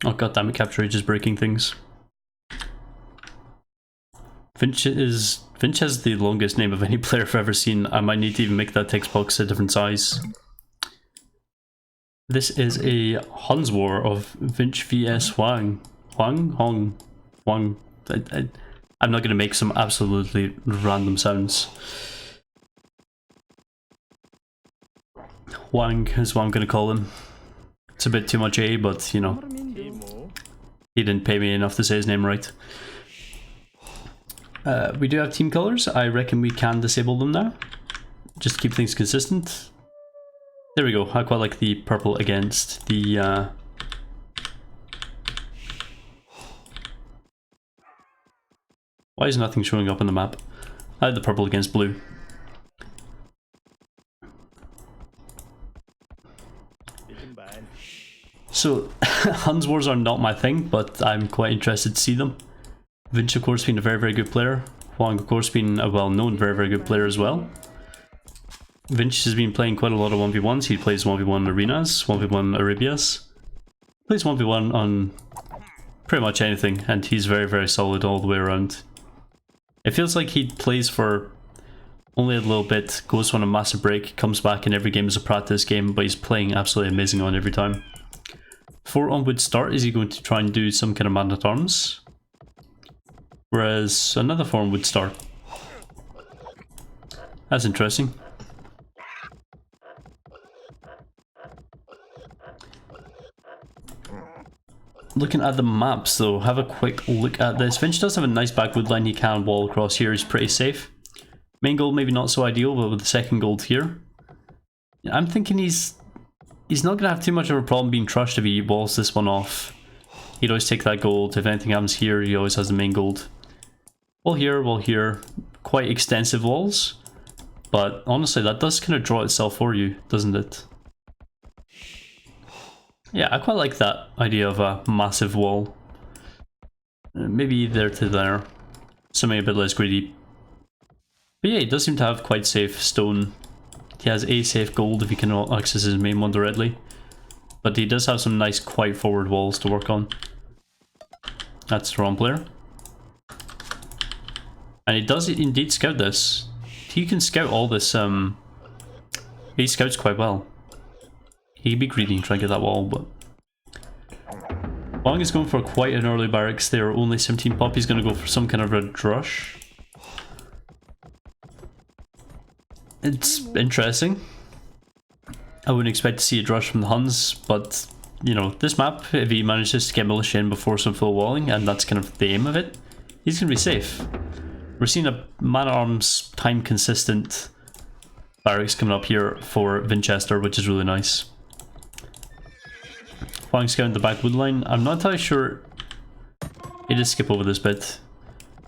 Oh god damn it, Capture Age is breaking things. Vinch has the longest name of any player I've ever seen. I might need to even make that text box a different size. This is a Huns War of Vinch vs Hoang. Hoang. I'm not going to make some absolutely random sounds. Hoang is what I'm going to call him. It's a bit too much A, but you know, he didn't pay me enough to say his name right. We do have team colors. I reckon we can disable them now. Just to keep things consistent. There we go. I quite like the purple against the... Why is nothing showing up on the map? I like the purple against blue. So, Huns Wars are not my thing, but I'm quite interested to see them. Vinch, of course, being a very, very good player. Hoang, of course, being a well-known, very, very good player as well. Vinch has been playing quite a lot of 1v1s. He plays 1v1 arenas, 1v1 Arabias. Plays 1v1 on pretty much anything, and he's very, very solid all the way around. It feels like he plays for only a little bit, goes on a massive break, comes back, and every game is a practice game, but he's playing absolutely amazing on every time. For onward start, is he going to try and do some kind of man-at-arms? Whereas another form would start. That's interesting. Looking at the maps though, have a quick look at this. Vinch does have a nice backwood line he can wall across here, he's pretty safe. Main gold maybe not so ideal, but with the second gold here. I'm thinking he's not going to have too much of a problem being trushed if he walls this one off. He'd always take that gold. If anything happens here, he always has the main gold. Wall here. Quite extensive walls. But honestly, that does kind of draw itself for you, doesn't it? Yeah, I quite like that idea of a massive wall. Maybe there to there. Something a bit less greedy. But yeah, he does seem to have quite safe stone. He has a safe gold if he can access his main one directly. But he does have some nice quite forward walls to work on. That's the wrong player. And he does indeed scout this. He can scout all this, he scouts quite well. He could be greedy and try and get that wall, but... Hoang is going for quite an early barracks. They are only 17 pop. He's going to go for some kind of a drush. It's interesting. I wouldn't expect to see a drush from the Huns, but, you know, this map, if he manages to get militia in before some full walling, and that's kind of the aim of it, he's going to be safe. We're seeing a man-at-arms time consistent barracks coming up here for Vinchester, which is really nice. Hoang scouting the back wood line. I'm not entirely sure. He did skip over this bit.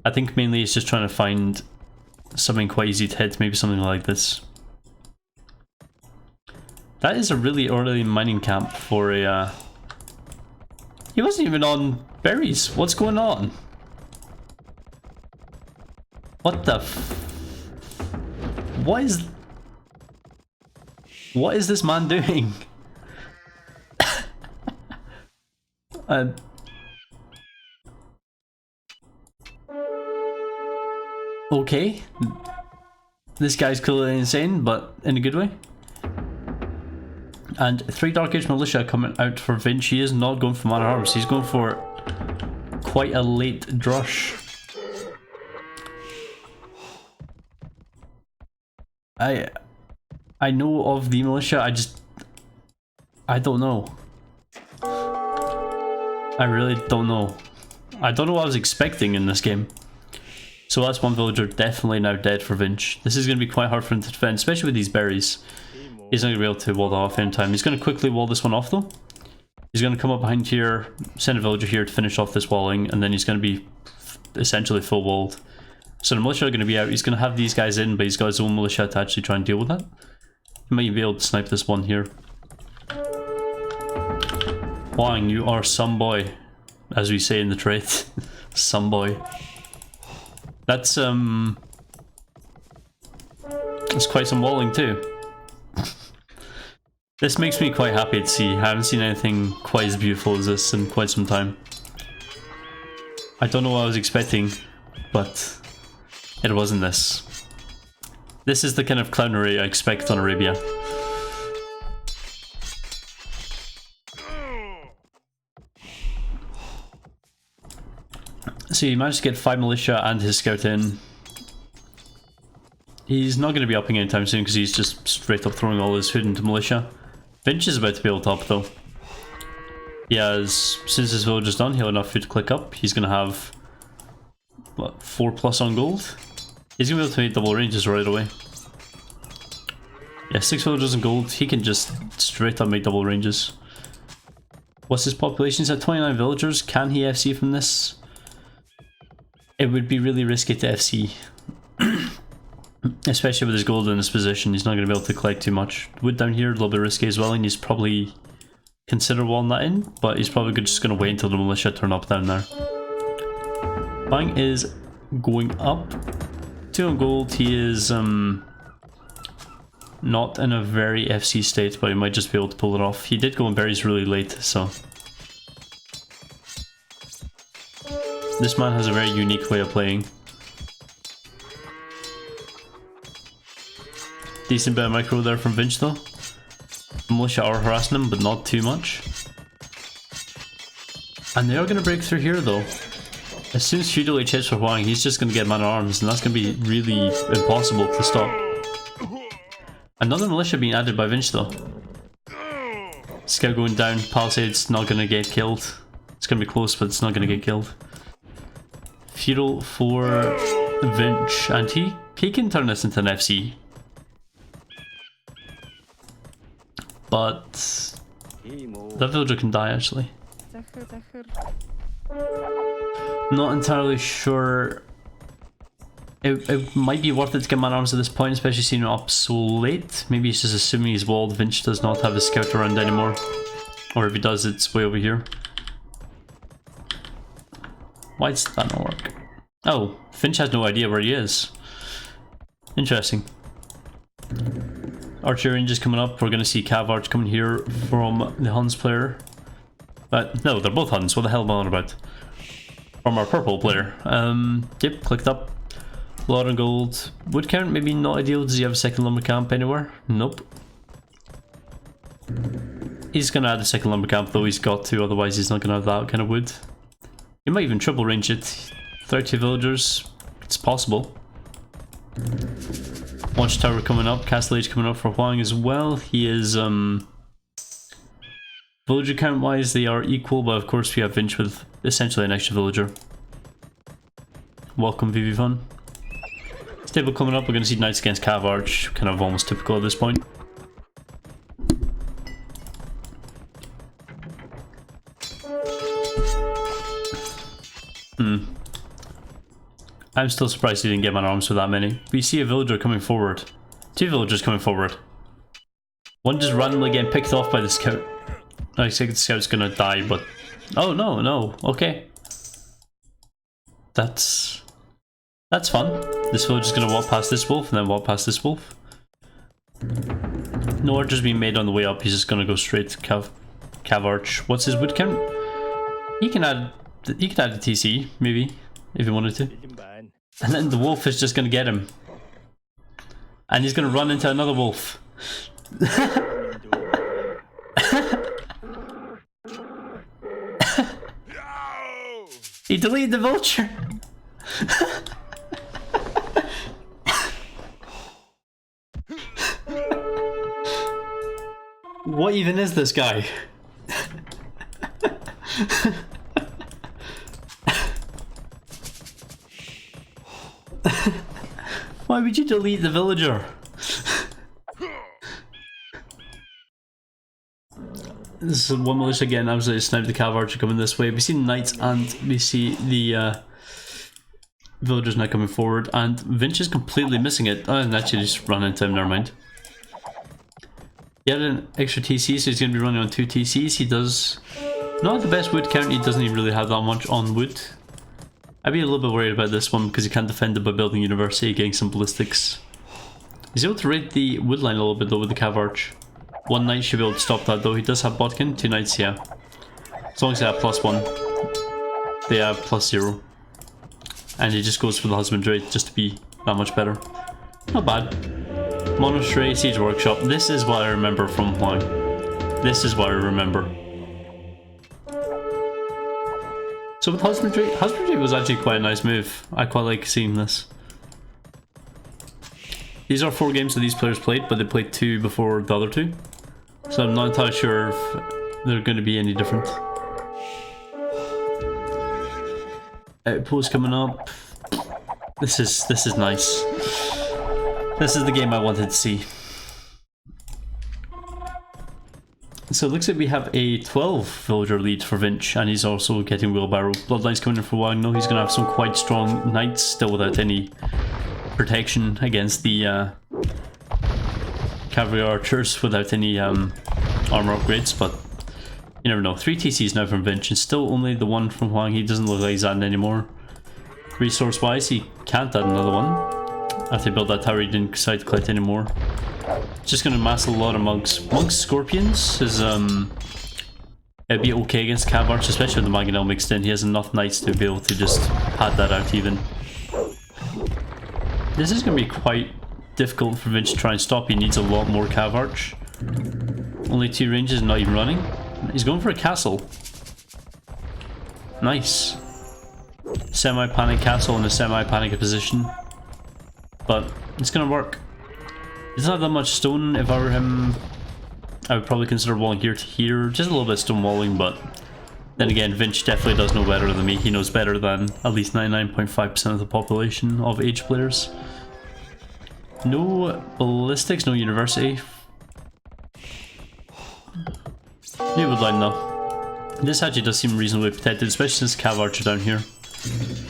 I think mainly he's just trying to find something quite easy to hit, maybe something like this. That is a really early mining camp for a... He wasn't even on berries. What's going on? What the What is this man doing? Okay. This guy's clearly insane, but in a good way. And 3 Dark Age Militia coming out for Vinch. He is not going for Man at Arms. He's going for quite a late drush. I know of the militia, I don't know. I really don't know. I don't know what I was expecting in this game. So that's one villager definitely now dead for Vinch. This is going to be quite hard for him to defend, especially with these berries. He's not going to be able to wall that off in time. He's going to quickly wall this one off though. He's going to come up behind here, send a villager here to finish off this walling, and then he's going to be essentially full walled. So the militia are going to be out. He's going to have these guys in, but he's got his own militia to actually try and deal with that. He might be able to snipe this one here. Hoang, you are some boy, as we say in the trade. Some boy. That's quite some walling too. This makes me quite happy to see. I haven't seen anything quite as beautiful as this in quite some time. I don't know what I was expecting, but it wasn't this. This is the kind of clownery I expect on Arabia. So he managed to get 5 militia and his scout in. He's not going to be upping anytime soon because he's just straight up throwing all his food into militia. Vinch is about to be able to up though. He has, since his village is done, he'll have enough food to click up. He's going to have, what, 4+ on gold? He's going to be able to make double ranges right away. Yeah, 6 villagers in gold, he can just straight up make double ranges. What's his population? He's at 29 villagers. Can he FC from this? It would be really risky to FC. Especially with his gold in his position, he's not going to be able to collect too much. Wood down here, a little bit risky as well, and he's probably consider walling that in, but he's probably just going to wait until the militia turn up down there. Hoang is going up. 2 on gold, he is not in a very FC state, but he might just be able to pull it off. He did go on berries really late, so... This man has a very unique way of playing. Decent bit of micro there from Vinch though. The militia are harassing him, but not too much. And they are going to break through here though. As soon as feudal H hits for Hoang, he's just going to get man at arms, and that's going to be really impossible to stop. Another militia being added by Vinch though. Scout going down, Palisade's not going to get killed. It's going to be close, but it's not going to get killed. Feudal for Vinch, and he can turn this into an FC. But that villager can die actually. Not entirely sure. It might be worth it to get man arms at this point, especially seeing him up so late. Maybe he's just assuming he's walled. Vinch does not have his scout around anymore. Or if he does, it's way over here. Why does that not work? Oh, Vinch has no idea where he is. Interesting. Archer range is coming up. We're going to see Cav Arch coming here from the Huns player. No, they're both Huns. What the hell am I on about? From our purple player. Yep, clicked up. A lot of gold. Wood count, maybe not ideal. Does he have a second lumber camp anywhere? Nope. He's going to add a second lumber camp though. He's got to, otherwise he's not going to have that kind of wood. He might even triple range it. 30 villagers. It's possible. Watchtower coming up. Castle Age coming up for Hoang as well. He is, villager count wise, they are equal, but of course we have Vinch with essentially an extra villager. Welcome, VV Fun. Stable coming up. We're going to see Knights against Cav Arch. Kind of almost typical at this point. I'm still surprised he didn't get man arms with that many. We see a villager coming forward. 2 villagers coming forward. One just randomly getting picked off by the scout. I think the scout's gonna die, but... Oh, no, okay. That's fun. This villager's gonna walk past this wolf and then walk past this wolf. No orders being made on the way up, he's just gonna go straight to Cav Arch. What's his wood count? He can add a TC, maybe, if he wanted to. And then the wolf is just gonna get him. And he's gonna run into another wolf. He deleted the vulture. What even is this guy? Why would you delete the villager? This is one militia again, absolutely sniped the Cav Archer coming this way. We see the Knights and we see the villagers now coming forward, and Vinch is completely missing it. Oh, and actually just run into him, never mind. He had an extra TC, so he's going to be running on 2 TCs. He does not have the best wood count, he doesn't even really have that much on wood. I'd be a little bit worried about this one because he can't defend it by building university, getting some ballistics. He's able to raid the wood line a little bit though with the Cav Arch. One knight should be able to stop that though. He does have botkin. 2 knights, yeah. As long as they have +1. They have +0. And he just goes for the husbandry just to be that much better. Not bad. Monastery, Siege Workshop. This is what I remember from Hoang. This is what I remember. So with husbandry was actually quite a nice move. I quite like seeing this. These are 4 games that these players played, but they played 2 before the other 2. So I'm not entirely sure if they're going to be any different. Outpost coming up. This is nice. This is the game I wanted to see. So it looks like we have a 12 villager lead for Vinch, and he's also getting wheelbarrow. Bloodlines coming in for Hoang. No, he's going to have some quite strong knights, still without any protection against the cavalry archers, without any armor upgrades, but you never know. 3 TCs now from Vinch, and still only the 1 from Hoang. He doesn't look like he's adding anymore. Resource wise, he can't add another one. After he built that tower, he didn't decide to collect anymore. Just gonna mass a lot of monks. Monks Scorpions is it'd be okay against Cav Arch, especially with the Mangonel mixed in. He has enough knights to be able to just pad that out even. This is gonna be quite difficult for Vinch to try and stop. He needs a lot more Cav Arch. Only 2 ranges, not even running. He's going for a castle. Nice. Semi-panic castle in a semi-panic position. But it's gonna work. It's not that much stone. If I were him, I would probably consider walling here to here. Just a little bit of stone walling, but then again, Vinch definitely does know better than me. He knows better than at least 99.5% of the population of age players. No ballistics, no university. New woodline though. This actually does seem reasonably protected, especially since Cav Arch are down here.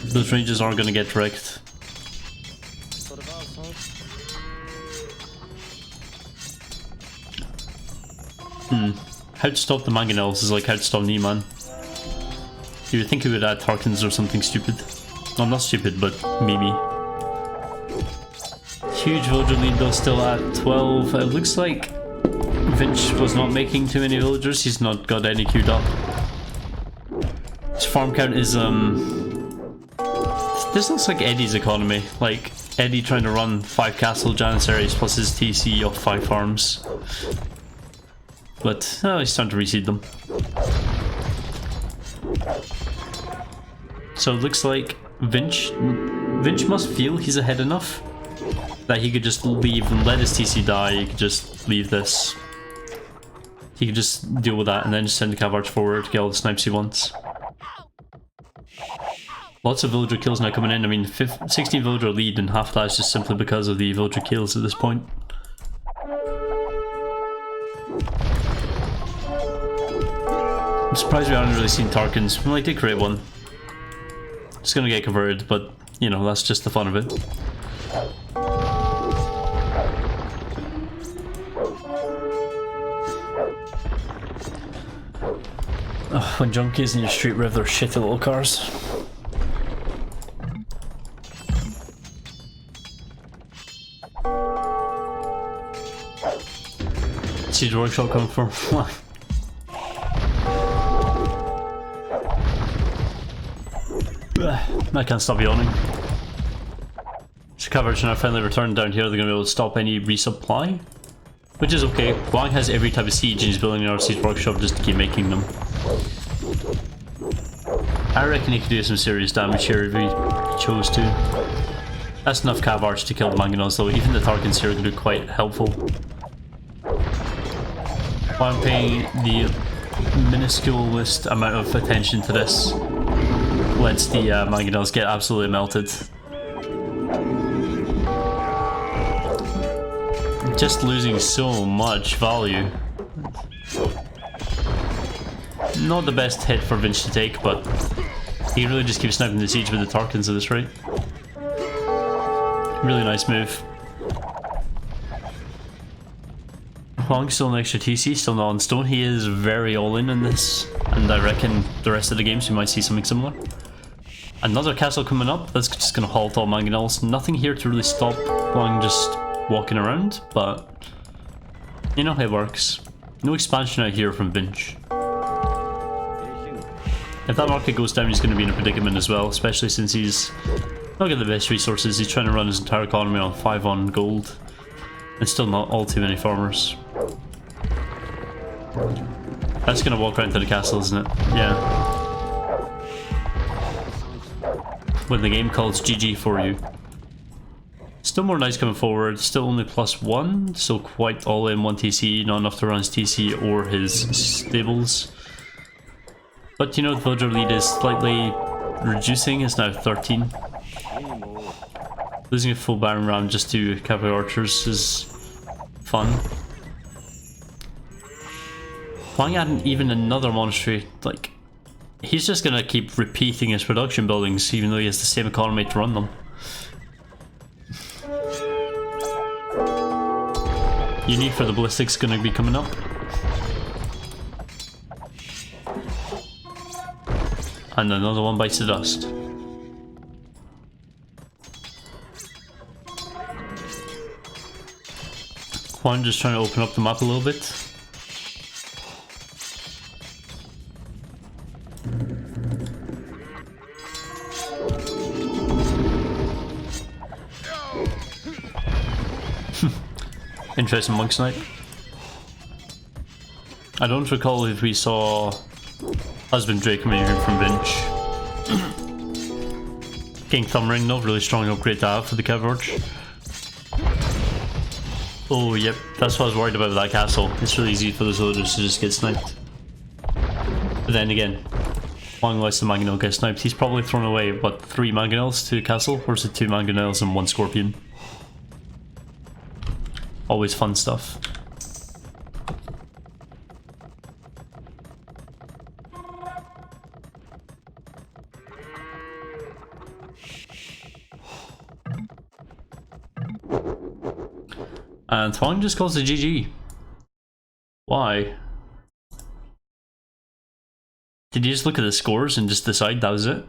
Those ranges are going to get wrecked. How to stop the Mangonels is like how to stop Niemann. You would think he would add Tarkins or something stupid. Well, not stupid, but memey. Huge villager lead though, still at 12. It looks like Vinch was not making too many villagers. He's not got any queued up. His farm count is this looks like Eddie's economy. Like Eddie trying to run 5 castle janissaries plus his TC of 5 farms. But he's starting to reseed them. So it looks like Vinch must feel he's ahead enough that he could just leave and let his TC die. He could just leave this. He could just deal with that and then just send the Cav Arch forward to get all the snipes he wants. Lots of villager kills now coming in. I mean, 16 villager lead, and half that is just simply because of the villager kills at this point. I'm surprised we haven't really seen Tarkins. Well, I did create one. It's gonna get converted, but you know, that's just the fun of it. Ugh, when junkies in your street rev their shitty little cars. Siege Workshop coming from I can't stop yawning. So coverage now finally returned down here. They're going to be able to stop any resupply, which is okay. Hoang has every type of siege and he's building another Siege Workshop just to keep making them. I reckon he could do some serious damage here if he chose to. That's enough Cav Arch to kill the Mangonels though. Even the Tarkins here are going to be quite helpful. While I'm paying the minusculest amount of attention to this, lets the Mangonels get absolutely melted. Just losing so much value. Not the best hit for Vinch to take, but he really just keeps sniping the siege with the Tarkins at this rate. Really nice move. Hoang still an extra TC, still not on stone. He is very all-in this, and I reckon the rest of the games we might see something similar. Another castle coming up, that's just going to halt all Mangonels. Nothing here to really stop Hoang just walking around, but You know how it works. No expansion out here from Vinch. If that market goes down, he's going to be in a predicament as well, especially since he's not got the best resources. He's trying to run his entire economy on 5 on gold. And still not all too many farmers. That's going to walk around to the castle, isn't it? Yeah. When the game calls GG for you. Still more knights coming forward, still only +1, so quite all in 1 TC, not enough to run his TC or his stables. But you know, the villager lead is slightly reducing, it's now 13. Losing a full Baron round just to cavalry archers is fun. Hoang adding even another monastery, like, he's just gonna keep repeating his production buildings even though he has the same economy to run them. Unique for the ballistics gonna be coming up. And another one bites the dust. Hoang just trying to open up the map a little bit. Interesting monk snipe. I don't recall if we saw Husbandry coming in from Vinch. King Thumbring, not really strong upgrade to have for the Cavarch. Oh yep, that's what I was worried about with that castle. It's really easy for those villagers to just get sniped. But then again, Hoang lets the Mangonel get sniped. He's probably thrown away, what, 3 Mangonels to a castle? Or is it 2 Mangonels and 1 Scorpion? Always fun stuff. And Hoang just calls it GG. Why? Did you just look at the scores and just decide that was it?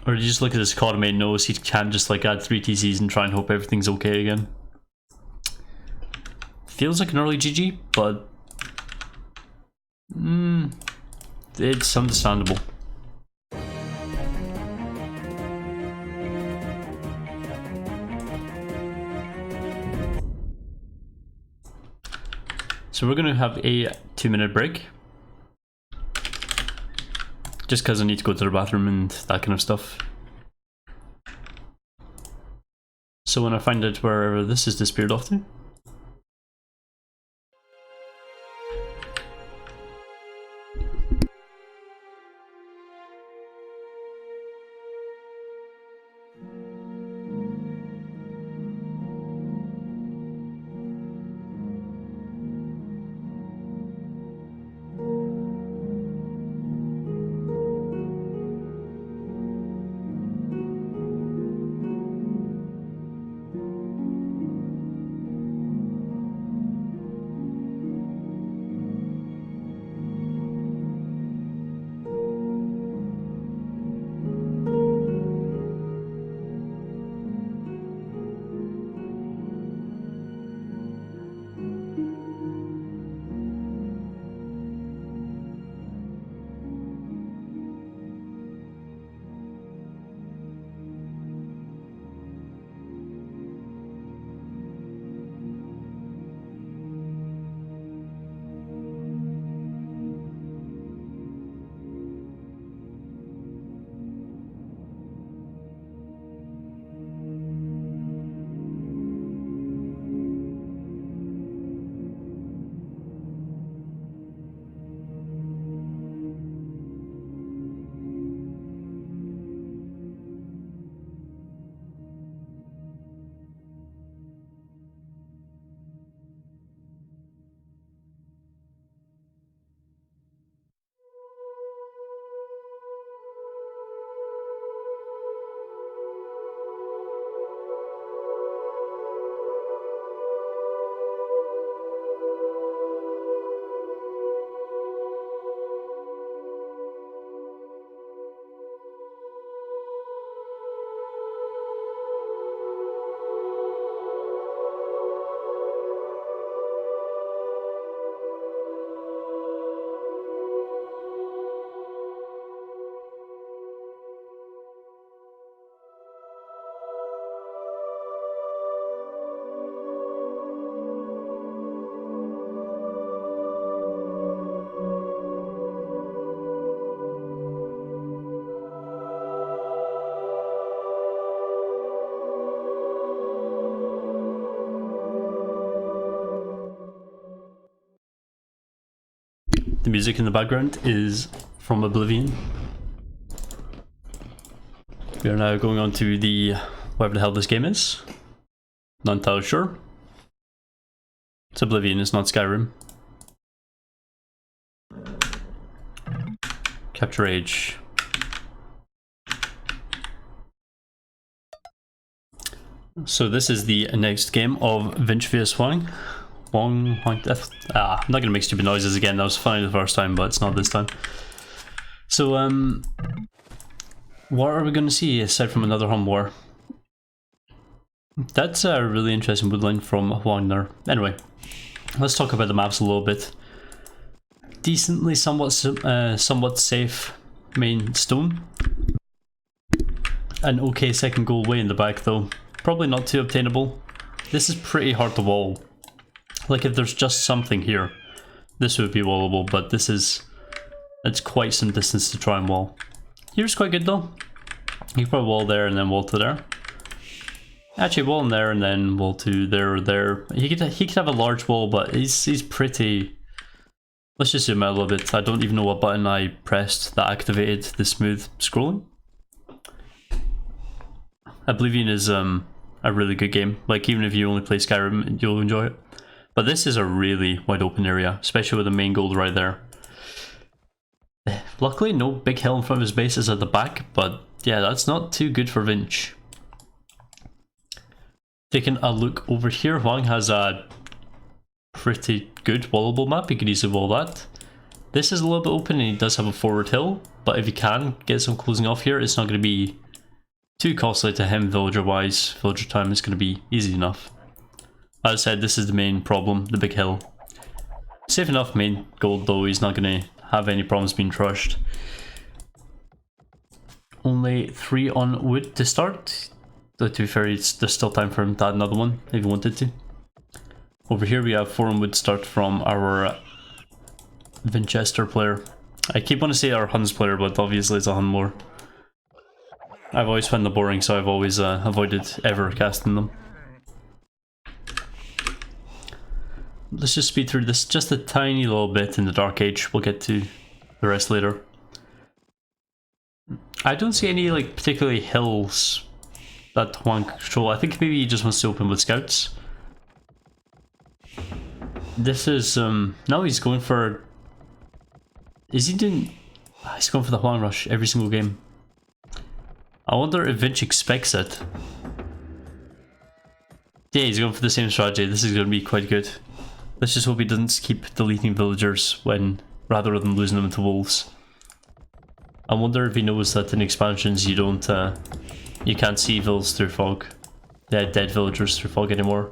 Or did you just look at his economy and knows he can't just like add 3 TCs and try and hope everything's okay again? Feels like an early GG, but it's understandable. So we're gonna have a 2-minute break. Just because I need to go to the bathroom and that kind of stuff. So when I find out where this is disappeared off to. The music in the background is from Oblivion. We are now going on to the whatever the hell this game is. Not entirely sure. It's Oblivion, it's not Skyrim. Capture Age. So this is the next game of Vinch vs Hoang. I'm not gonna make stupid noises again. That was funny the first time, but it's not this time. So what are we gonna see aside from another home war? That's a really interesting woodline from Hoang there. Anyway, let's talk about the maps a little bit. Decently, somewhat safe main stone. An okay second goal way in the back though. Probably not too obtainable. This is pretty hard to wall. Like if there's just something here, this would be wallable, but it's quite some distance to try and wall. Here's quite good though. You can probably wall there and then wall to there. Actually wall in there and then wall to there or there. He could have a large wall, but he's pretty. Let's just zoom out a little bit. I don't even know what button I pressed that activated the smooth scrolling. Oblivion is a really good game. Like even if you only play Skyrim, you'll enjoy it. But this is a really wide open area, especially with the main gold right there. Luckily, no big hill in front of his base is at the back, but yeah, that's not too good for Vinch. Taking a look over here, Hoang has a pretty good wallable map. He could easily wall that. This is a little bit open and he does have a forward hill, but if he can get some closing off here, it's not going to be too costly to him villager wise. Villager time is going to be easy enough. As I said, this is the main problem, the big hill. Safe enough main gold though, he's not going to have any problems being trushed. Only 3 on wood to start. But to be fair, there's still time for him to add another one if he wanted to. Over here we have 4 on wood start from our Vinchester player. I keep wanting to say our Huns player, but obviously it's a Hun lore. I've always found them boring, so I've always avoided ever casting them. Let's just speed through this just a tiny little bit in the Dark Age. We'll get to the rest later. I don't see any like particularly hills that Hoang control. I think maybe he just wants to open with scouts. This is now he's going for. Is he doing? He's going for the Hoang rush every single game. I wonder if Vinch expects it. Yeah, he's going for the same strategy. This is going to be quite good. Let's just hope he doesn't keep deleting villagers rather than losing them to wolves. I wonder if he knows that in expansions you can't see vills through fog. Dead villagers through fog anymore.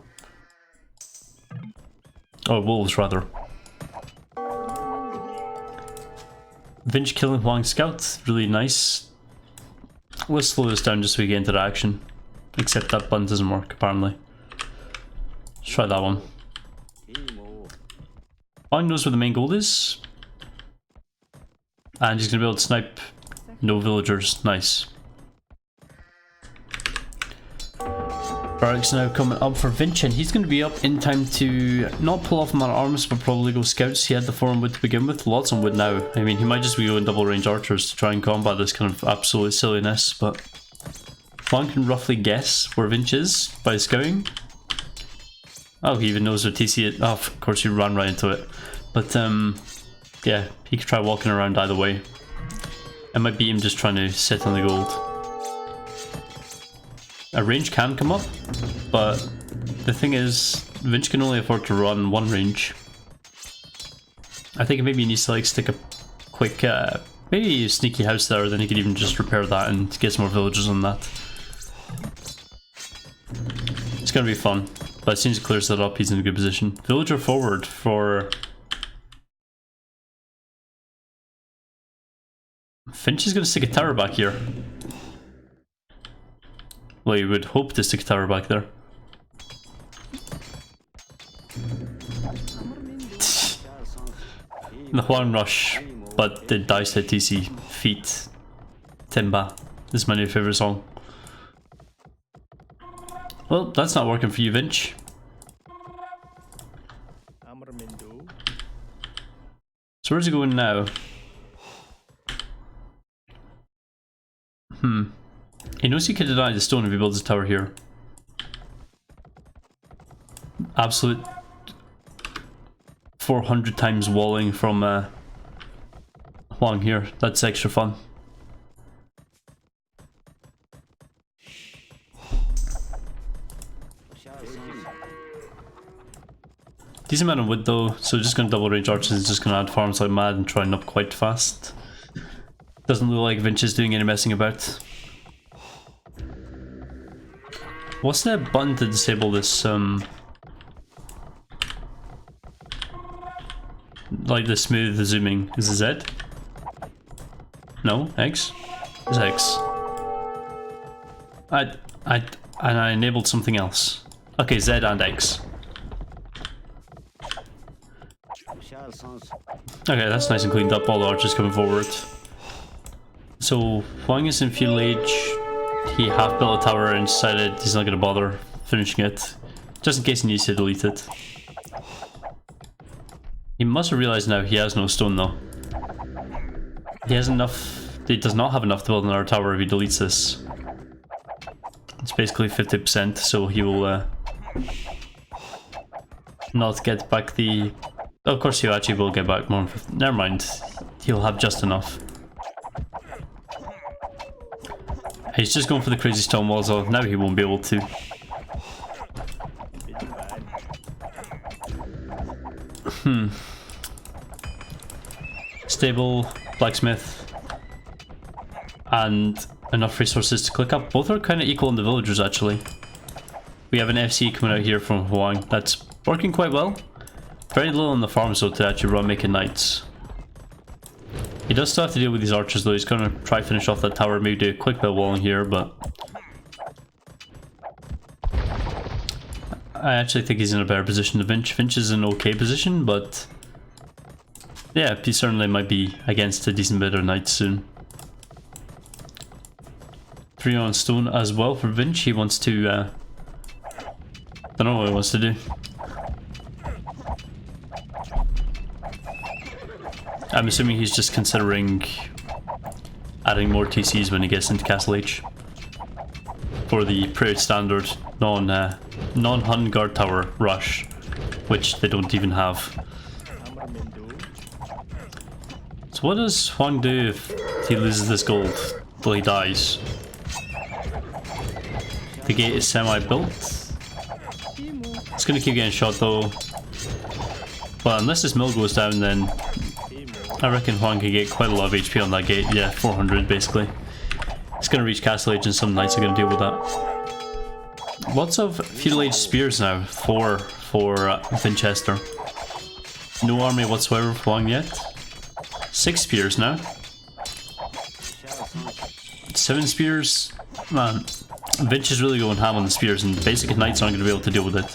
Or wolves rather. Vinch killing Hoang scout, really nice. Let's slow this down just so we get into the action. Except that button doesn't work apparently. Let's try that one. Hoang knows where the main gold is. And he's going to be able to snipe no villagers. Nice. Barracks now coming up for Vinch, and he's going to be up in time to not pull off man at arms, but probably go scouts. He had the 4 on wood to begin with. Lots on wood now. I mean, he might just be going double range archers to try and combat this kind of absolute silliness, but Hoang can roughly guess where Vinch is by scouting. Oh, he even knows where TC is. Oh, of course, you ran right into it. But, yeah, he could try walking around either way. It might be him just trying to sit on the gold. A range can come up, but the thing is, Vinch can only afford to run 1 range. I think maybe he needs to like stick a quick, maybe a sneaky house there, then he could even just repair that and get some more villagers on that. It's gonna be fun, but as soon as he clears that up, he's in a good position. Villager forward for... Finch is gonna stick a tower back here. Well, you would hope to stick a tower back there. The Hoang rush, but the dice hit TC. Feet. Timba. This is my new favourite song. Well, that's not working for you, Vinch. So where's he going now? He knows he could deny the stone if he builds a tower here. Absolute 400 times walling from Hoang here. That's extra fun. Decent amount of wood though, so just gonna double range archers and just gonna add farms like mad and try and up quite fast. Doesn't look like Vinch is doing any messing about. What's the button to disable this like the smooth zooming? Is it Z? No, X? It's X. And I enabled something else. Okay, Z and X. Okay, that's nice and cleaned up, all the archers coming forward. So, Hoang is in feudal age. He half built a tower and decided he's not going to bother finishing it, just in case he needs to delete it. He must have realized now he has no stone though. He has enough, he does not have enough to build another tower if he deletes this. It's basically 50%, so he will not get back the... Of course he actually will get back more than 50. Never mind, he'll have just enough. He's just going for the crazy stone walls though. Now he won't be able to. Stable, blacksmith, and enough resources to click up. Both are kind of equal in the villagers actually. We have an FC coming out here from Hoang. That's working quite well. Very little on the farms though to actually run making knights. He does still have to deal with these archers though. He's gonna try finish off that tower, maybe do a quick bit walling here, but I actually think he's in a better position than Vinch. Vinch is in an okay position, but yeah, he certainly might be against a decent bit of knights soon. 3 on stone as well for Vinch. He wants to don't know what he wants to do. I'm assuming he's just considering adding more TCs when he gets into Castle H for the pretty standard non-Hun guard tower rush, which they don't even have. So what does Hoang do if he loses this gold till he dies? The gate is semi-built. It's gonna keep getting shot though, but unless this mill goes down, then I reckon Hoang can get quite a lot of HP on that gate. Yeah, 400 basically. It's going to reach Castle Age and some knights are going to deal with that. Lots of feudal age spears now for Vinchester. No army whatsoever for Hoang yet. 6 spears now. 7 spears. Man, Vinch is really going ham on the spears and basic knights aren't going to be able to deal with it.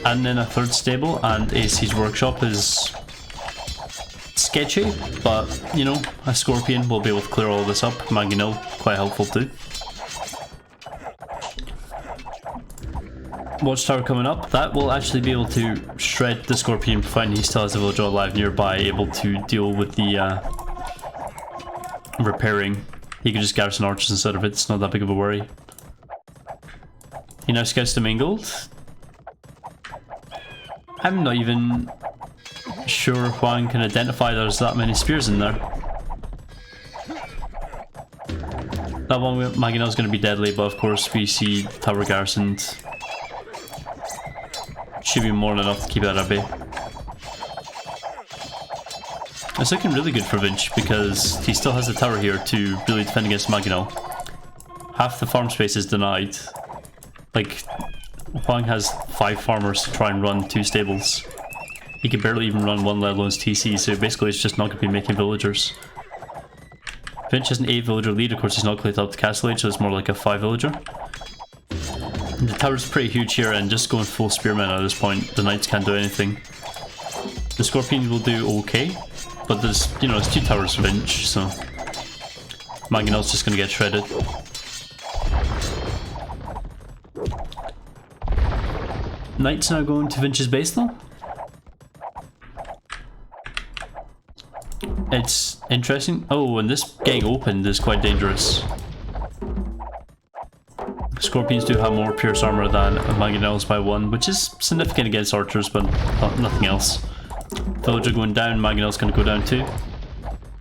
And then a 3rd stable and a siege workshop is sketchy, but you know, a scorpion will be able to clear all this up. Mangonel, quite helpful too. Watchtower coming up, that will actually be able to shred the scorpion providing he still has a villager alive nearby, able to deal with the repairing. He can just garrison archers instead of it, it's not that big of a worry. He now scouts the main gold. I'm not even sure Hoang can identify there's that many spears in there. That one with Mangonel is going to be deadly, but of course we see tower garrisoned. Should be more than enough to keep that at bay. It's looking really good for Vinch because he still has the tower here to really defend against Mangonel. Half the farm space is denied. Like, Hoang has 5 farmers to try and run 2 stables. He can barely even run 1, let alone his TC, so basically it's just not going to be making villagers. Vinch has an 8 villager lead, of course he's not cleared up to Castle Age, so it's more like a 5 villager. And the tower's pretty huge here, and just going full spearmen at this point, the knights can't do anything. The scorpion will do okay, but there's, you know, it's 2 towers for Vinch, so Mangonel's just going to get shredded. Knights now going to Vinch's base though. It's interesting. Oh, and this getting opened is quite dangerous. Scorpions do have more pierce armor than mangonels by 1, which is significant against archers, but nothing else. Villager going down, mangonel's gonna go down too.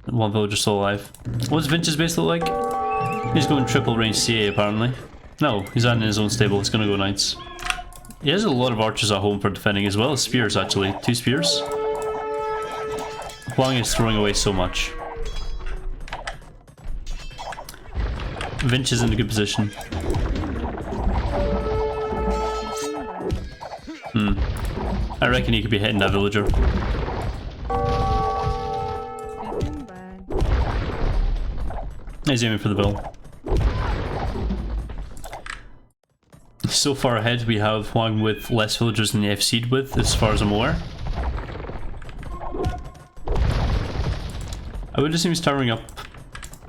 One villager still alive. What's Vinch's base look like? He's going triple range CA apparently. No, he's adding his own stable, he's gonna go knights. He has a lot of archers at home for defending, as well as spears actually. 2 spears. Hoang is throwing away so much. Vinch is in a good position. I reckon he could be hitting that villager. He's aiming for the bill. So far ahead we have Hoang with less villagers than the FC'd with, as far as I'm aware. I would assume he's towering up,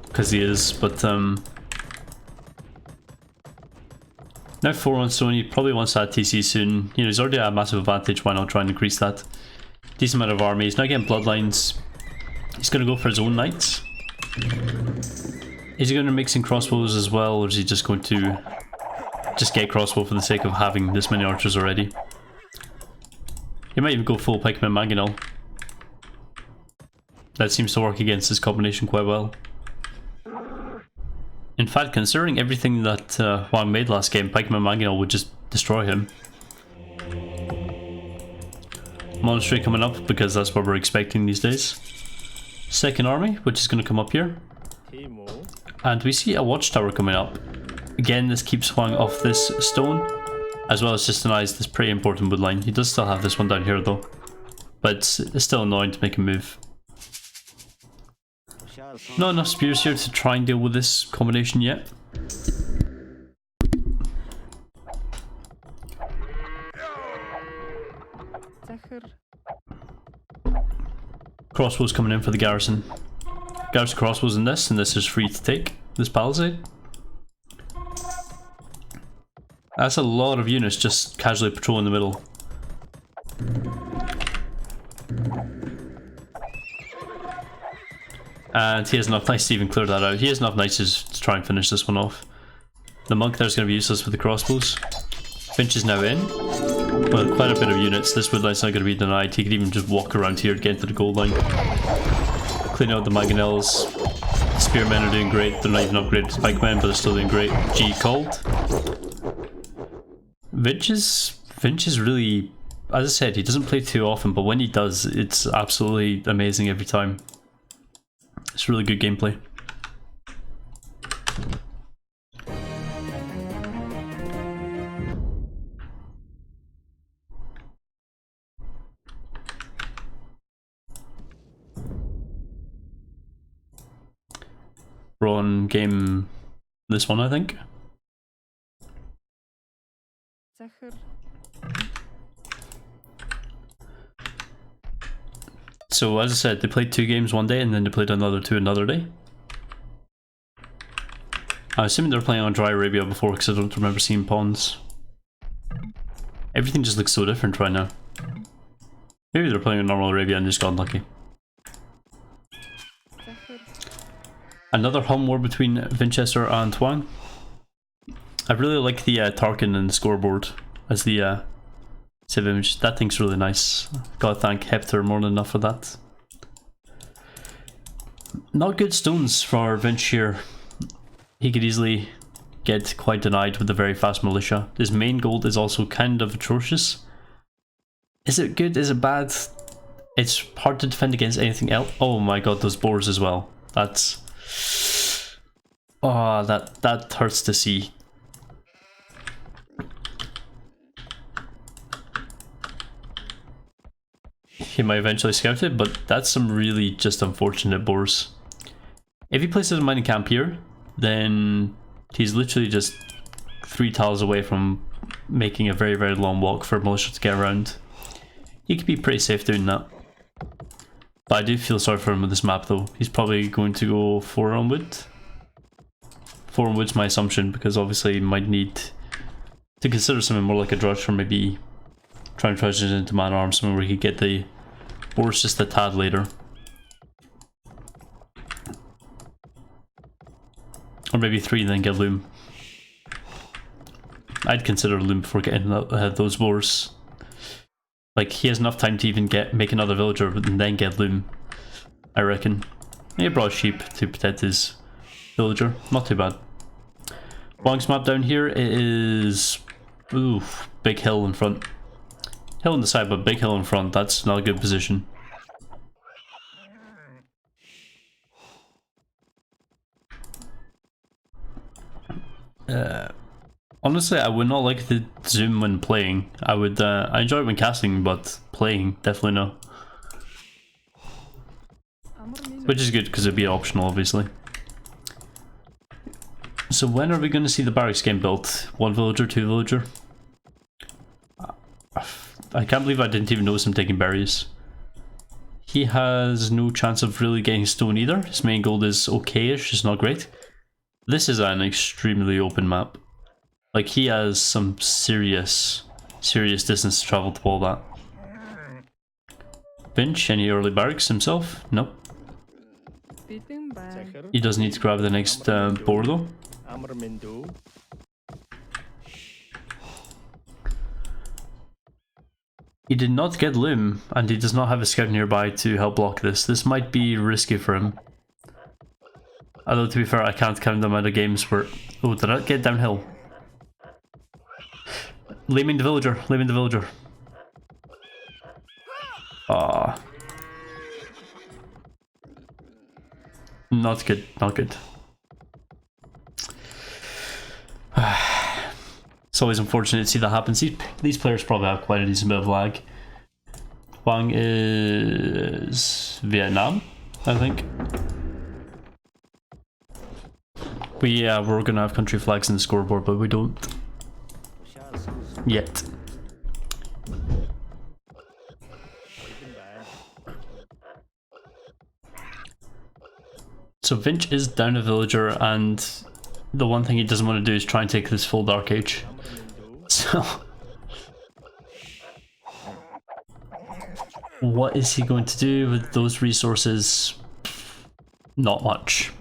because he is, but now 4 on stone, he probably wants that TC soon. You know, he's already at a massive advantage, why not try and increase that? Decent amount of army, he's not getting bloodlines. He's going to go for his own knights. Is he going to mix in crossbows as well, or is he just going to just get crossbow for the sake of having this many archers already? He might even go full pikeman mangonel. That seems to work against this combination quite well. In fact, considering everything that Hoang made last game, pikeman mangonel would just destroy him. Monastery coming up because that's what we're expecting these days. Second army, which is going to come up here. And we see a watchtower coming up. Again, this keeps Hoang off this stone, as well as just denies this pretty important wood line. He does still have this one down here though, but it's still annoying to make a move. Not enough spears here to try and deal with this combination yet. Crossbows coming in for the garrison. Garrison crossbows in this, and this is free to take. This palisade. That's a lot of units just casually patrolling the middle. And he has enough knights to even clear that out. He has enough knights to try and finish this one off. The monk there's going to be useless with the crossbows. Finch is now in. Well, quite a bit of units. This wood line's not going to be denied. He could even just walk around here to get into the gold line. Clean out the mangonels. Spearmen are doing great. They're not even upgraded to pikemen, but they're still doing great. G called. Vinch is really, as I said, he doesn't play too often, but when he does, it's absolutely amazing every time. It's really good gameplay. We're on game this one, I think. So as I said, they played 2 games one day and then they played another 2 another day. I'm assuming they're playing on Dry Arabia before because I don't remember seeing pawns. Everything just looks so different right now. Maybe they're playing on normal Arabia and just got unlucky. Another home war between Vinchester and Hoang. I really like the Tarkin and the scoreboard as the save image. That thing's really nice. Gotta thank Hector more than enough for that. Not good stones for Vinch here. He could easily get quite denied with the very fast militia. His main gold is also kind of atrocious. Is it good? Is it bad? It's hard to defend against anything else. Oh my god, those boars as well. That's... oh, that hurts to see. He might eventually scout it, but that's some really just unfortunate boars. If he places a mining camp here, then he's literally just 3 tiles away from making a very, very long walk for militia to get around. He could be pretty safe doing that. But I do feel sorry for him with this map though. He's probably going to go 4 on wood. 4 on wood's my assumption, because obviously he might need to consider something more like a drudge, or maybe try and transition into man arms, somewhere where he could get the boars just a tad later. Or maybe 3 and then get loom. I'd consider loom before getting those wars. Like, he has enough time to even make another villager and then get loom, I reckon. He brought sheep to protect his villager. Not too bad. Hoang's map down here is... Ooh, big hill in front. Hill on the side, but big hill in front. That's not a good position. Honestly, I would not like the zoom when playing. I enjoy it when casting, but playing, definitely no. Which is good, because it'd be optional, obviously. So when are we going to see the barracks game built? 1 villager, 2 villager? I can't believe I didn't even notice him taking berries. He has no chance of really getting stone either. His main gold is okay-ish, it's not great. This is an extremely open map. Like, he has some serious distance to travel to pull that. Vinch, any early barracks himself? Nope. He does need to grab the next board though. He did not get loom, and he does not have a scout nearby to help block this. This might be risky for him. Although, to be fair, I can't count the amount of games where... Oh, did I get downhill? Laming the villager, laming the villager. Ah. Not good, not good. It's always unfortunate to see that happen. See, these players probably have quite a decent bit of lag. Hoang is Vietnam, I think. We're gonna have country flags in the scoreboard, but we don't yet. So Vinch is down a villager, and the one thing he doesn't want to do is try and take this full Dark Age. So what is he going to do with those resources? Not much.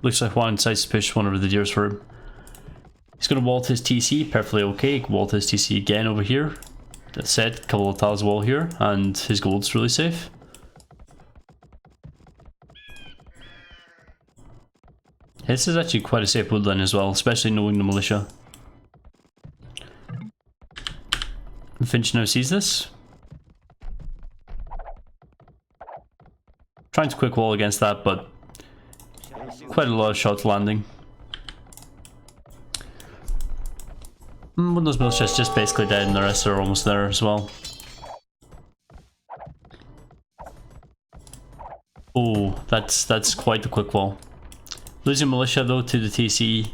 Looks like Hoang decides to push one of the deers for him. He's going to wall his TC, perfectly okay. Wall his TC again over here. That said, a couple of tiles wall here, and his gold's really safe. This is actually quite a safe woodland as well, especially knowing the militia. Finch now sees this. Trying to quick wall against that, but quite a lot of shots landing. One of those militia is just basically dead, and the rest are almost there as well. Oh, that's quite the quick wall. Losing militia though to the TC.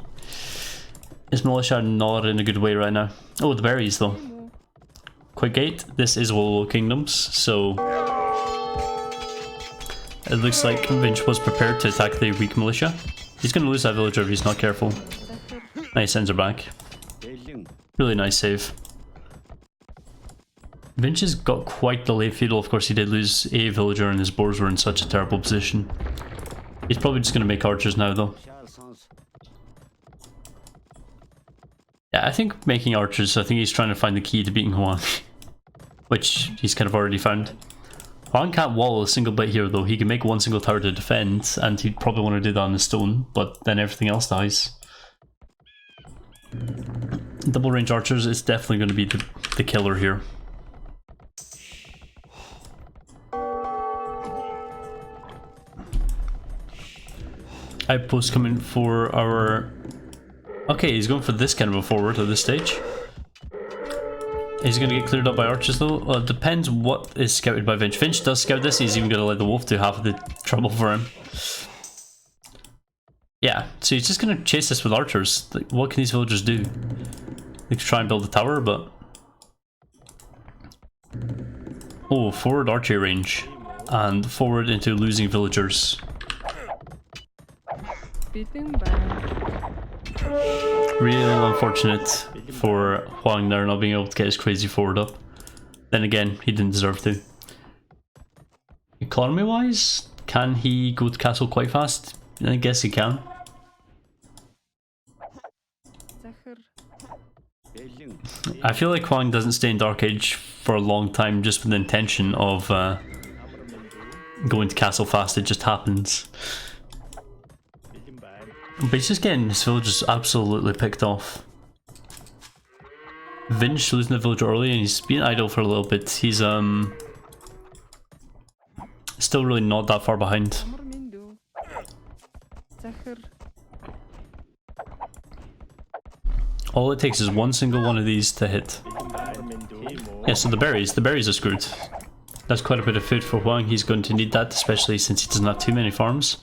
Is militia not in a good way right now? Oh, the berries though. Quick gate. This is Wololo Kingdoms, so it looks like Vinch was prepared to attack the weak militia. He's going to lose that villager if he's not careful. Nice, sends her back. Really nice save. Vinch has got quite the late feudal. Of course, he did lose a villager and his boars were in such a terrible position. He's probably just going to make archers now though. Yeah, I think making archers, I think he's trying to find the key to beating Hoang. Which he's kind of already found. Hoang can't wall a single bit here though. He can make one single tower to defend, and he'd probably want to do that on the stone, but then everything else dies. Double range archers is definitely going to be the killer here. Outpost coming for our... Okay, he's going for this kind of a forward at this stage. He's going to get cleared up by archers though. Well, it depends what is scouted by Vinch. Vinch does scout this, he's even going to let the wolf do half of the trouble for him. Yeah, so he's just going to chase this with archers. Like, what can these villagers do? They could try and build a tower, but... Oh, forward archery range. And forward into losing villagers. Real unfortunate for Hoang there not being able to get his crazy forward up. Then again, he didn't deserve to. Economy wise, can he go to castle quite fast? I guess he can. I feel like Hoang doesn't stay in Dark Age for a long time just with the intention of going to castle fast, it just happens. But he's just getting his villagers absolutely picked off. Vinch losing the villager early and he's been idle for a little bit. He's still really not that far behind. All it takes is one single one of these to hit. Yeah, so the berries are screwed. That's quite a bit of food for Hoang. He's going to need that, especially since he doesn't have too many farms.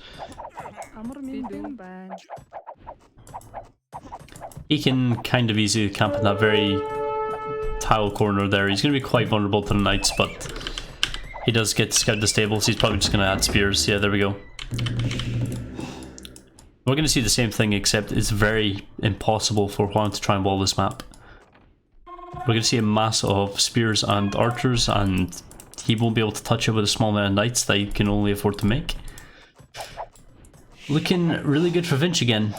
He can kind of easily camp in that very tile corner there. He's going to be quite vulnerable to the knights, but he does get to scout the stables. He's probably just going to add spears. Yeah, there we go. We're going to see the same thing, except it's very impossible for Hoang to try and wall this map. We're going to see a mass of spears and archers, and he won't be able to touch it with a small amount of knights that he can only afford to make. Looking really good for Vinch again.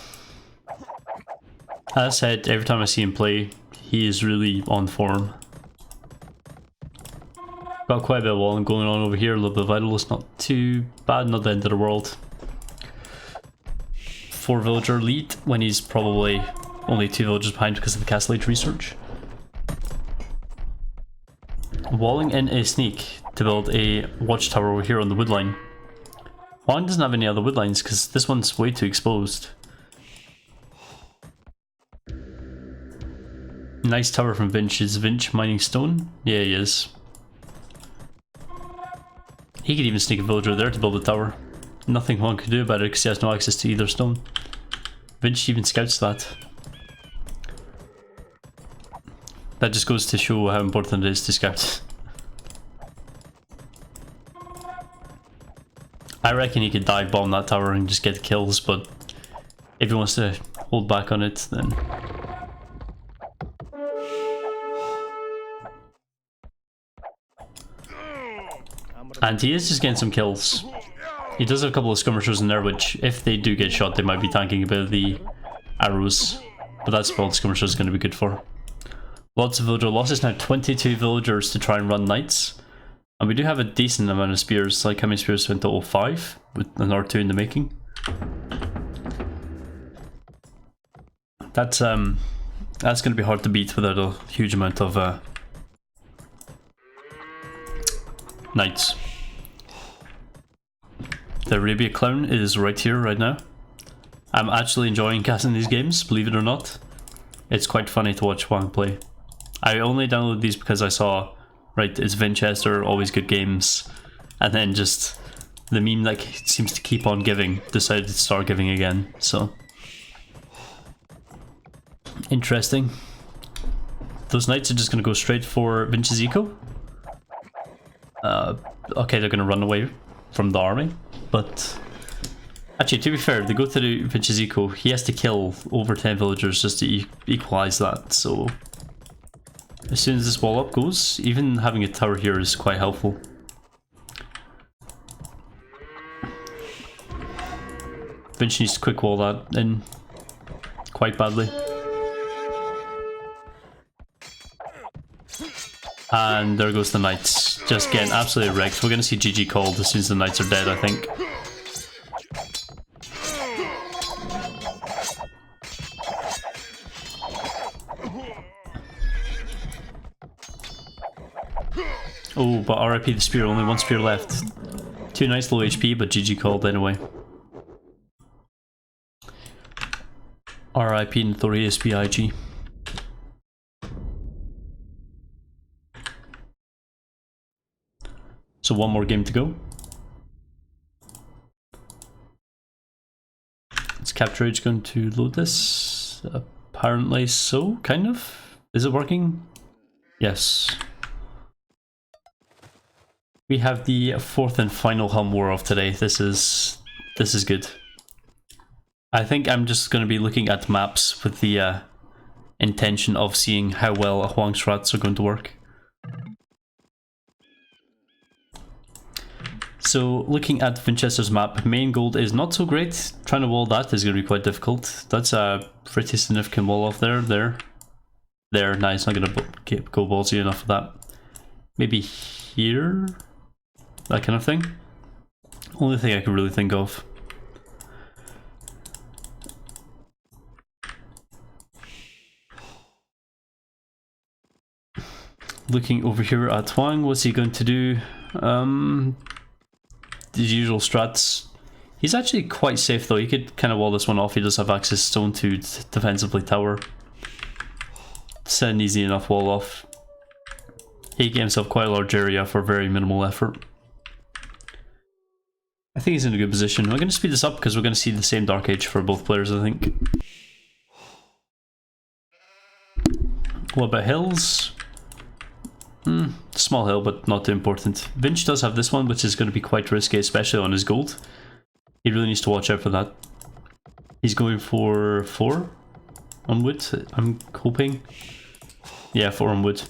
As I said, every time I see him play, he is really on form. Got quite a bit of walling going on over here, a little bit of idle, it's not too bad, not the end of the world. 4 villager lead when he's probably only 2 villagers behind because of the castle age research. Walling in a sneak to build a watchtower over here on the woodline. Hoang doesn't have any other woodlines because this one's way too exposed. Nice tower from Vinch. Is Vinch mining stone? Yeah, he is. He could even sneak a villager there to build a tower. Nothing Hoang can do about it because he has no access to either stone. Vinch even scouts that. That just goes to show how important it is to scout. I reckon he could dive bomb that tower and just get kills, but if he wants to hold back on it, then... And he is just getting some kills. He does have a couple of skirmishers in there, which if they do get shot, they might be tanking a bit of the arrows. But that's what skirmishers is going to be good for. Lots of villager losses now, 22 villagers to try and run knights. And we do have a decent amount of spears, like how many spears went to 05 with an R2 in the making. That's going to be hard to beat without a huge amount of knights. The Arabia Clown is right here, right now. I'm actually enjoying casting these games, believe it or not. It's quite funny to watch Hoang play. I only downloaded these because I saw, right, it's Vinchester, always good games. And then just the meme that seems to keep on giving, decided to start giving again, so. Interesting. Those knights are just going to go straight for Vinch's eco. Okay, they're going to run away from the army, but actually, to be fair, they go to the Vinch's eco, he has to kill over 10 villagers just to equalize that, so as soon as this wall up goes, even having a tower here is quite helpful. Vinch needs to quick wall that in quite badly. And there goes the knights, just getting absolutely wrecked. We're going to see GG called as soon as the knights are dead, I think. Oh, but RIP the spear, only 1 spear left. 2 knights low HP, but GG called anyway. RIP Notorious BIG. So 1 more game to go. Is Capture Age going to load this? Apparently so, kind of. Is it working? Yes. We have the 4th and final hum war of today. This is good. I think I'm just going to be looking at maps with the intention of seeing how well Hoang strats are going to work. So looking at Vinchester's map, main gold is not so great. Trying to wall that is going to be quite difficult. That's a pretty significant wall off there. There, nice, not gonna go ballsy enough for that. Maybe here? That kind of thing. Only thing I can really think of. Looking over here at Hoang, what's he going to do? His usual strats. He's actually quite safe though, he could kind of wall this one off, he does have access stone to defensively tower. Set an easy enough wall off. He gave himself quite a large area for very minimal effort. I think he's in a good position. We're going to speed this up because we're going to see the same Dark Age for both players, I think. What about hills? Small hill, but not too important. Vinch does have this one, which is going to be quite risky, especially on his gold. He really needs to watch out for that. He's going for 4 on wood, I'm hoping. Yeah, 4 on wood.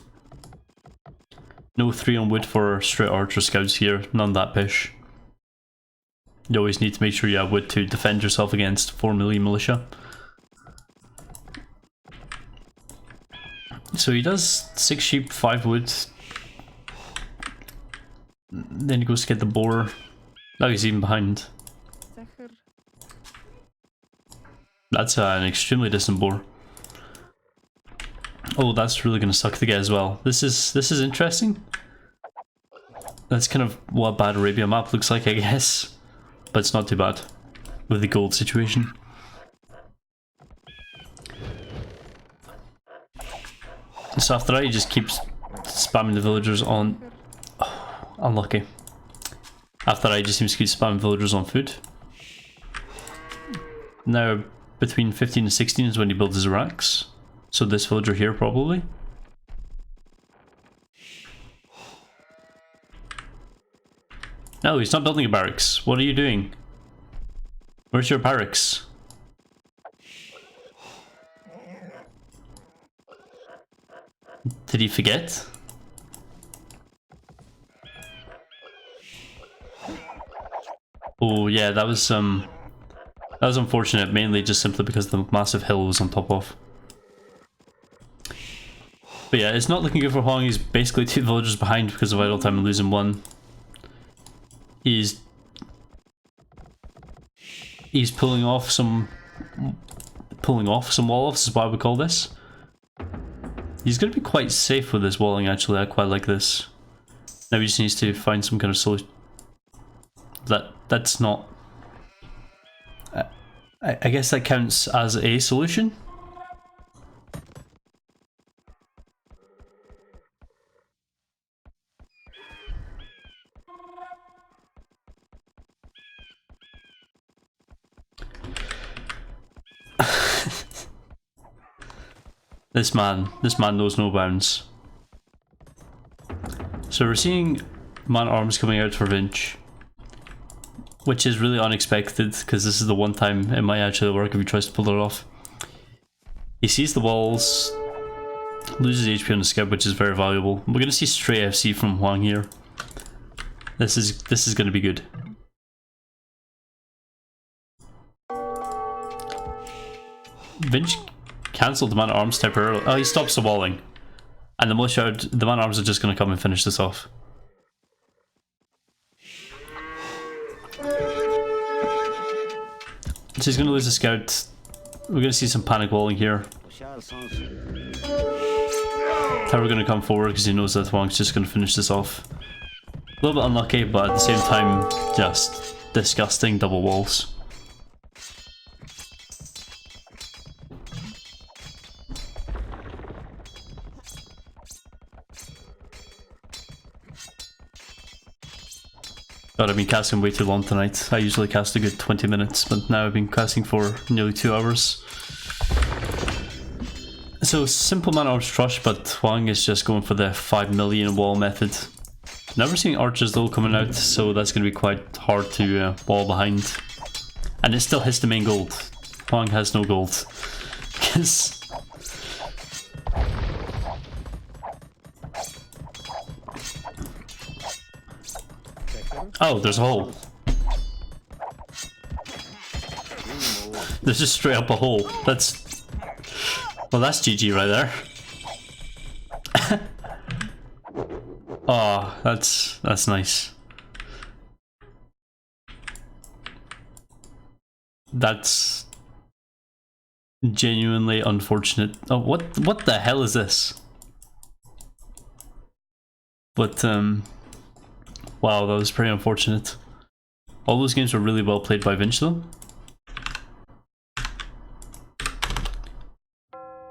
No 3 on wood for straight archer scouts here, none that pish. You always need to make sure you have wood to defend yourself against 4 melee militia. So he does 6 sheep, 5 wood. Then he goes to get the boar. Now he's even behind. That's an extremely distant boar. Oh, that's really gonna suck to get as well. This is interesting. That's kind of what bad Arabia map looks like, I guess. But it's not too bad with the gold situation. So after that, he just keeps spamming the villagers on... Oh, unlucky. After that, he just seems to keep spamming villagers on food. Now, between 15 and 16 is when he builds his racks. So this villager here, probably. No, he's not building a barracks. What are you doing? Where's your barracks? Did he forget? Oh yeah, that was unfortunate, mainly just simply because the massive hill was on top of. But yeah, it's not looking good for Hoang. He's basically 2 villagers behind because of idle time and losing 1. He's pulling off some wall-offs is what I would call this. He's going to be quite safe with this walling, actually. I quite like this. Now he just needs to find some kind of solution. That's not... I guess that counts as a solution. This man knows no bounds. So we're seeing man-at-arms coming out for Vinch, which is really unexpected because this is the one time it might actually work if he tries to pull it off. He sees the walls, loses HP on the scout, which is very valuable. We're going to see straight FC from Hoang here. This is going to be good. Vinch cancelled the man-at-arms temporarily. Oh, he stops the walling. And the man-at-arms are just going to come and finish this off. So he's going to lose the scout. We're going to see some panic walling here. Tower going to come forward because he knows that Hoang's just going to finish this off. A little bit unlucky, but at the same time, just disgusting double walls. God, I've been casting way too long tonight. I usually cast a good 20 minutes, but now I've been casting for nearly 2 hours. So, simple man-at-arms trush, but Hoang is just going for the 5 million wall method. Never seeing archers though coming out, so that's going to be quite hard to wall behind. And it still hits the main gold. Hoang has no gold. Because... Oh, there's a hole. There's just straight up a hole. Well, that's GG right there. Oh, that's nice. That's genuinely unfortunate. Oh, what the hell is this? But wow, that was pretty unfortunate. All those games were really well played by Vinch though.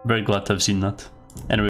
Very glad to have seen that. Anyway.